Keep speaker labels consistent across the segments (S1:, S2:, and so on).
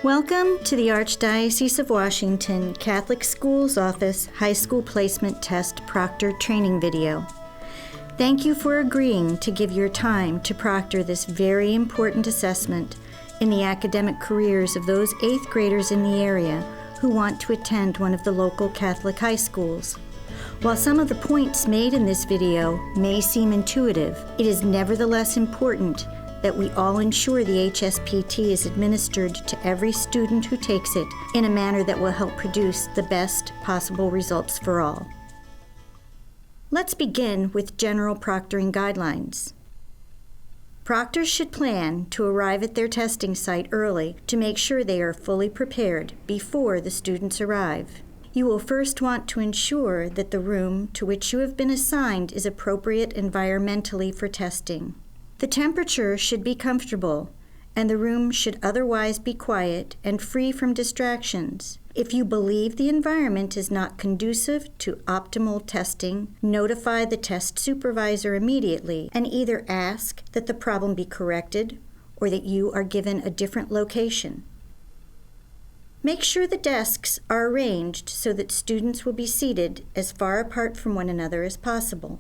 S1: Welcome to the Archdiocese of Washington Catholic Schools Office High School Placement Test Proctor training video. Thank you for agreeing to give your time to proctor this very important assessment in the academic careers of those 8th graders in the area who want to attend one of the local Catholic high schools. While some of the points made in this video may seem intuitive, it is nevertheless important that we all ensure the HSPT is administered to every student who takes it in a manner that will help produce the best possible results for all. Let's begin with general proctoring guidelines. Proctors should plan to arrive at their testing site early to make sure they are fully prepared before the students arrive. You will first want to ensure that the room to which you have been assigned is appropriate environmentally for testing. The temperature should be comfortable, and the room should otherwise be quiet and free from distractions. If you believe the environment is not conducive to optimal testing, notify the test supervisor immediately and either ask that the problem be corrected or that you are given a different location. Make sure the desks are arranged so that students will be seated as far apart from one another as possible.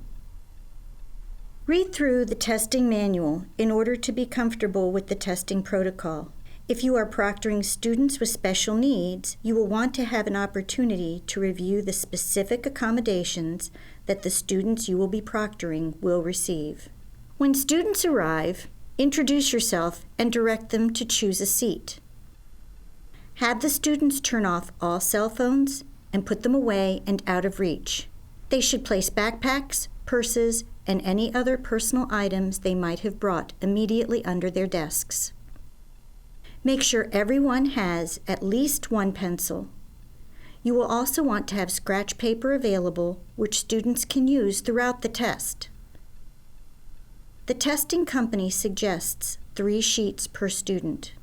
S1: Read through the testing manual in order to be comfortable with the testing protocol. If you are proctoring students with special needs, you will want to have an opportunity to review the specific accommodations that the students you will be proctoring will receive. When students arrive, introduce yourself and direct them to choose a seat. Have the students turn off all cell phones and put them away and out of reach. They should place backpacks, purses, and any other personal items they might have brought immediately under their desks. Make sure everyone has at least one pencil. You will also want to have scratch paper available, which students can use throughout the test. The testing company suggests 3 sheets per student.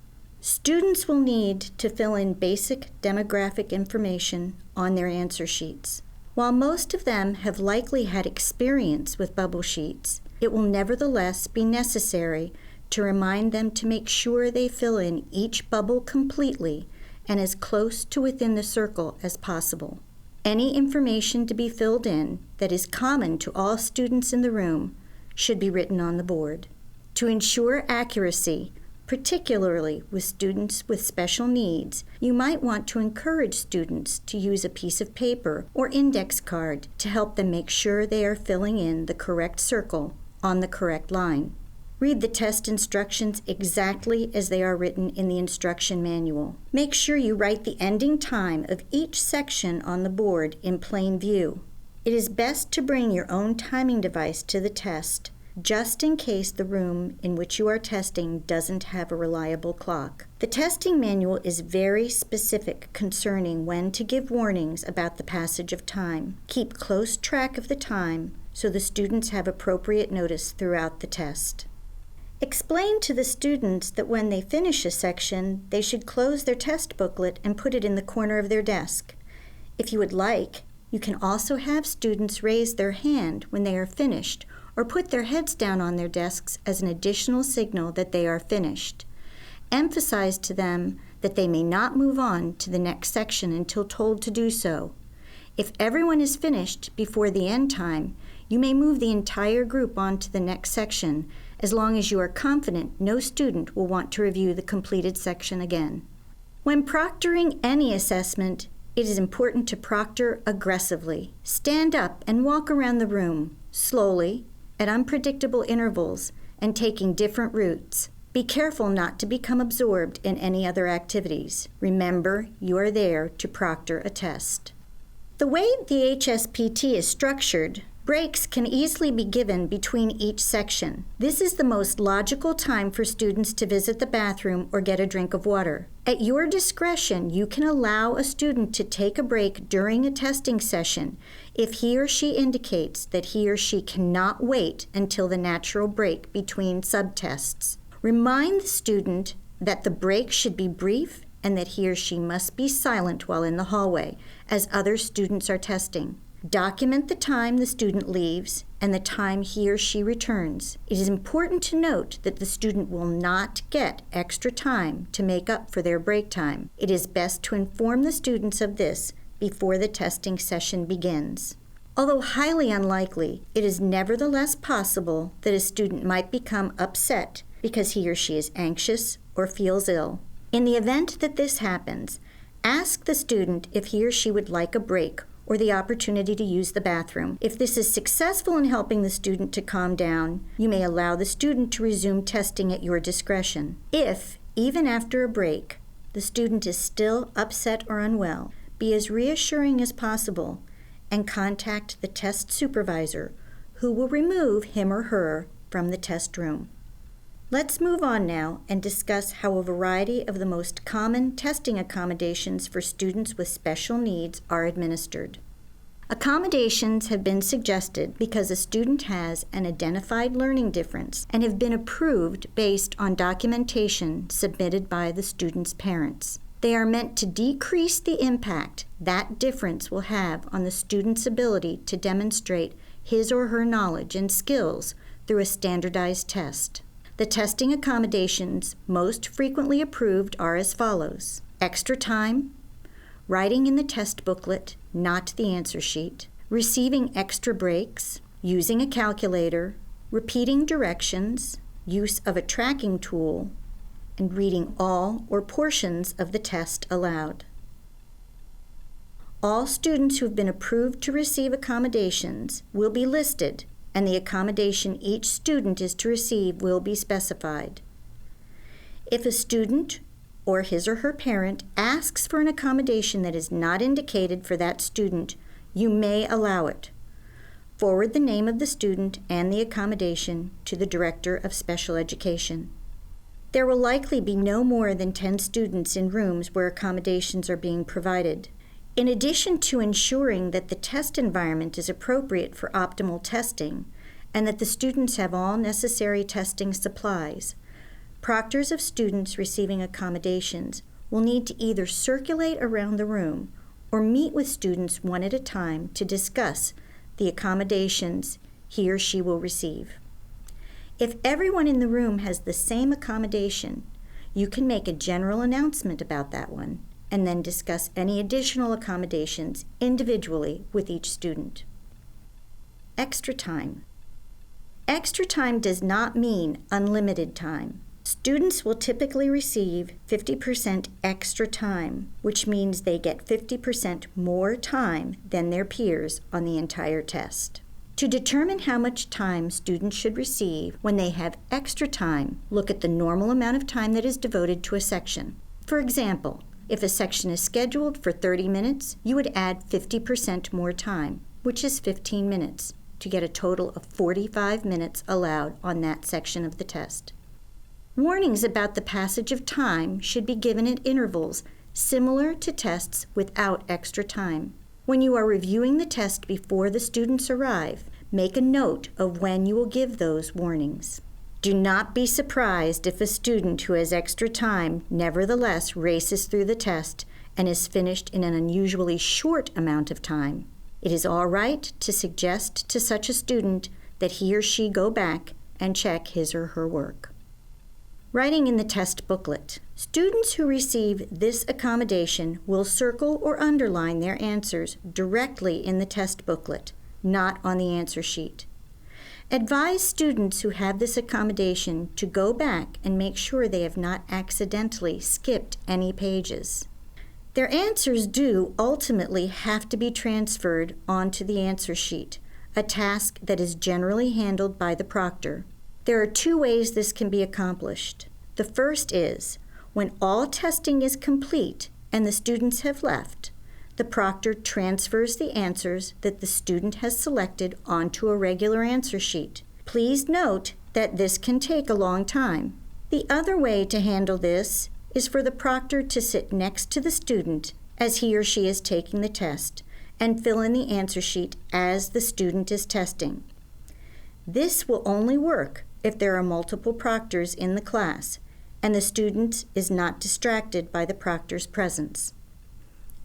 S1: Students will need to fill in basic demographic information on their answer sheets. While most of them have likely had experience with bubble sheets, it will nevertheless be necessary to remind them to make sure they fill in each bubble completely and as close to within the circle as possible. Any information to be filled in that is common to all students in the room should be written on the board. To ensure accuracy, particularly with students with special needs, you might want to encourage students to use a piece of paper or index card to help them make sure they are filling in the correct circle on the correct line. Read the test instructions exactly as they are written in the instruction manual. Make sure you write the ending time of each section on the board in plain view. It is best to bring your own timing device to the test, just in case the room in which you are testing doesn't have a reliable clock. The testing manual is very specific concerning when to give warnings about the passage of time. Keep close track of the time so the students have appropriate notice throughout the test. Explain to the students that when they finish a section, they should close their test booklet and put it in the corner of their desk. If you would like, you can also have students raise their hand when they are finished or put their heads down on their desks as an additional signal that they are finished. Emphasize to them that they may not move on to the next section until told to do so. If everyone is finished before the end time, you may move the entire group on to the next section, as long as you are confident no student will want to review the completed section again. When proctoring any assessment, it is important to proctor aggressively. Stand up and walk around the room, slowly, at unpredictable intervals, and taking different routes. Be careful not to become absorbed in any other activities. Remember, you are there to proctor a test. The way the HSPT is structured, breaks can easily be given between each section. This is the most logical time for students to visit the bathroom or get a drink of water. At your discretion, you can allow a student to take a break during a testing session if he or she indicates that he or she cannot wait until the natural break between subtests. Remind the student that the break should be brief and that he or she must be silent while in the hallway as other students are testing. Document the time the student leaves and the time he or she returns. It is important to note that the student will not get extra time to make up for their break time. It is best to inform the students of this before the testing session begins. Although highly unlikely, it is nevertheless possible that a student might become upset because he or she is anxious or feels ill. In the event that this happens, ask the student if he or she would like a break or the opportunity to use the bathroom. If this is successful in helping the student to calm down, you may allow the student to resume testing at your discretion. If, even after a break, the student is still upset or unwell, be as reassuring as possible and contact the test supervisor, who will remove him or her from the test room. Let's move on now and discuss how a variety of the most common testing accommodations for students with special needs are administered. Accommodations have been suggested because a student has an identified learning difference and have been approved based on documentation submitted by the student's parents. They are meant to decrease the impact that difference will have on the student's ability to demonstrate his or her knowledge and skills through a standardized test. The testing accommodations most frequently approved are as follows: extra time, writing in the test booklet, not the answer sheet, receiving extra breaks, using a calculator, repeating directions, use of a tracking tool, and reading all or portions of the test aloud. All students who have been approved to receive accommodations will be listed, and the accommodation each student is to receive will be specified. If a student or his or her parent asks for an accommodation that is not indicated for that student, you may allow it. Forward the name of the student and the accommodation to the Director of Special Education. There will likely be no more than 10 students in rooms where accommodations are being provided. In addition to ensuring that the test environment is appropriate for optimal testing and that the students have all necessary testing supplies, proctors of students receiving accommodations will need to either circulate around the room or meet with students one at a time to discuss the accommodations he or she will receive. If everyone in the room has the same accommodation, you can make a general announcement about that one and then discuss any additional accommodations individually with each student. Extra time. Extra time does not mean unlimited time. Students will typically receive 50% extra time, which means they get 50% more time than their peers on the entire test. To determine how much time students should receive when they have extra time, look at the normal amount of time that is devoted to a section. For example, if a section is scheduled for 30 minutes, you would add 50% more time, which is 15 minutes, to get a total of 45 minutes allowed on that section of the test. Warnings about the passage of time should be given at intervals similar to tests without extra time. When you are reviewing the test before the students arrive, make a note of when you will give those warnings. Do not be surprised if a student who has extra time nevertheless races through the test and is finished in an unusually short amount of time. It is all right to suggest to such a student that he or she go back and check his or her work. Writing in the test booklet. Students who receive this accommodation will circle or underline their answers directly in the test booklet, not on the answer sheet. Advise students who have this accommodation to go back and make sure they have not accidentally skipped any pages. Their answers do ultimately have to be transferred onto the answer sheet, a task that is generally handled by the proctor. There are 2 ways this can be accomplished. The first is, when all testing is complete and the students have left, the proctor transfers the answers that the student has selected onto a regular answer sheet. Please note that this can take a long time. The other way to handle this is for the proctor to sit next to the student as he or she is taking the test and fill in the answer sheet as the student is testing. This will only work if there are multiple proctors in the class and the student is not distracted by the proctor's presence.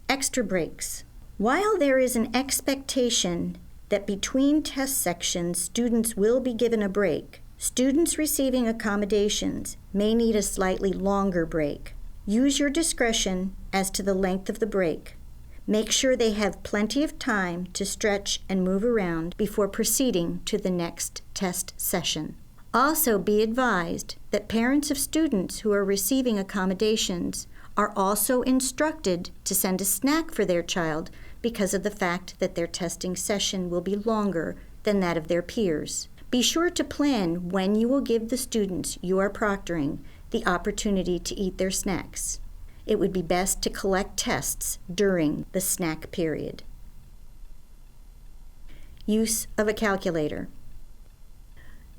S1: Extra breaks. While there is an expectation that between test sections students will be given a break, students receiving accommodations may need a slightly longer break. Use your discretion as to the length of the break. Make sure they have plenty of time to stretch and move around before proceeding to the next test session. Also, be advised that parents of students who are receiving accommodations are also instructed to send a snack for their child because of the fact that their testing session will be longer than that of their peers. Be sure to plan when you will give the students you are proctoring the opportunity to eat their snacks. It would be best to collect tests during the snack period. Use of a calculator.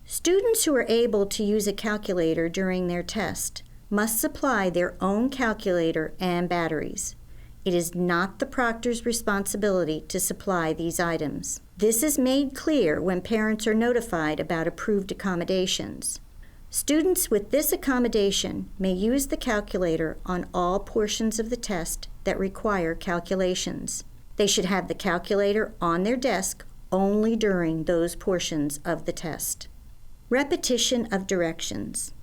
S1: Students who are able to use a calculator during their test must supply their own calculator and batteries. It is not the proctor's responsibility to supply these items. This is made clear when parents are notified about approved accommodations. Students with this accommodation may use the calculator on all portions of the test that require calculations. They should have the calculator on their desk only during those portions of the test. Repetition of directions.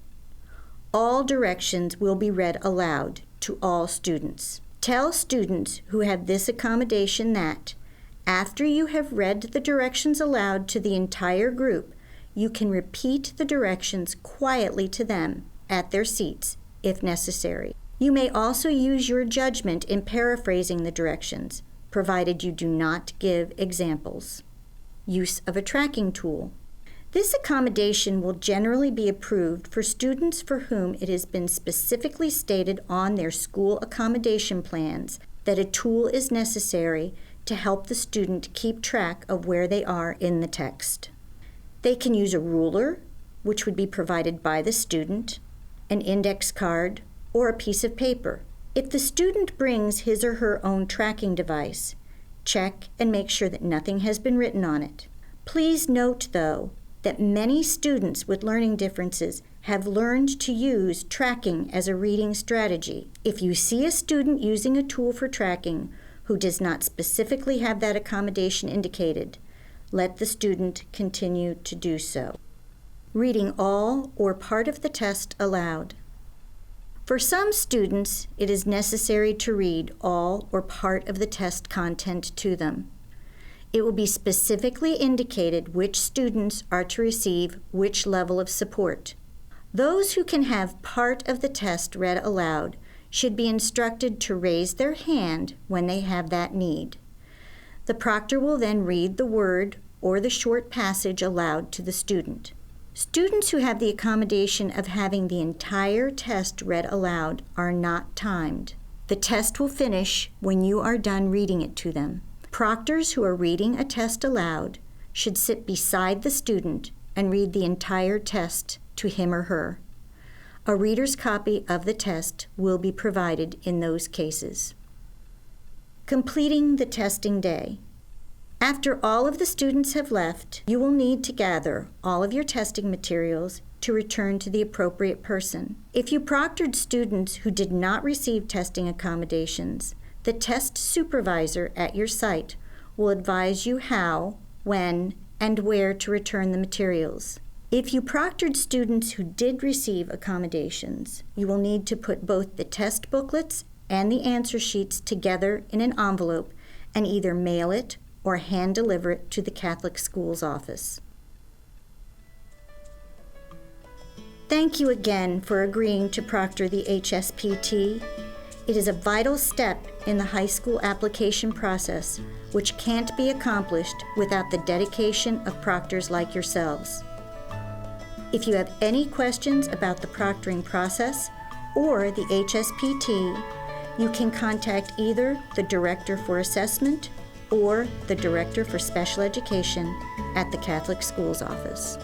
S1: All directions will be read aloud to all students. Tell students who have this accommodation that, after you have read the directions aloud to the entire group, you can repeat the directions quietly to them at their seats, if necessary. You may also use your judgment in paraphrasing the directions, provided you do not give examples. Use of a tracking tool. This accommodation will generally be approved for students for whom it has been specifically stated on their school accommodation plans that a tool is necessary to help the student keep track of where they are in the text. They can use a ruler, which would be provided by the student, an index card, or a piece of paper. If the student brings his or her own tracking device, check and make sure that nothing has been written on it. Please note, though, that many students with learning differences have learned to use tracking as a reading strategy. If you see a student using a tool for tracking who does not specifically have that accommodation indicated, let the student continue to do so. Reading all or part of the test aloud. For some students, it is necessary to read all or part of the test content to them. It will be specifically indicated which students are to receive which level of support. Those who can have part of the test read aloud should be instructed to raise their hand when they have that need. The proctor will then read the word or the short passage aloud to the student. Students who have the accommodation of having the entire test read aloud are not timed. The test will finish when you are done reading it to them. Proctors who are reading a test aloud should sit beside the student and read the entire test to him or her. A reader's copy of the test will be provided in those cases. Completing the testing day. After all of the students have left, you will need to gather all of your testing materials to return to the appropriate person. If you proctored students who did not receive testing accommodations, the test supervisor at your site will advise you how, when, and where to return the materials. If you proctored students who did receive accommodations, you will need to put both the test booklets and the answer sheets together in an envelope and either mail it or hand deliver it to the Catholic Schools office. Thank you again for agreeing to proctor the HSPT. It is a vital step in the high school application process, which can't be accomplished without the dedication of proctors like yourselves. If you have any questions about the proctoring process or the HSPT, you can contact either the Director for Assessment or the Director for Special Education at the Catholic Schools office.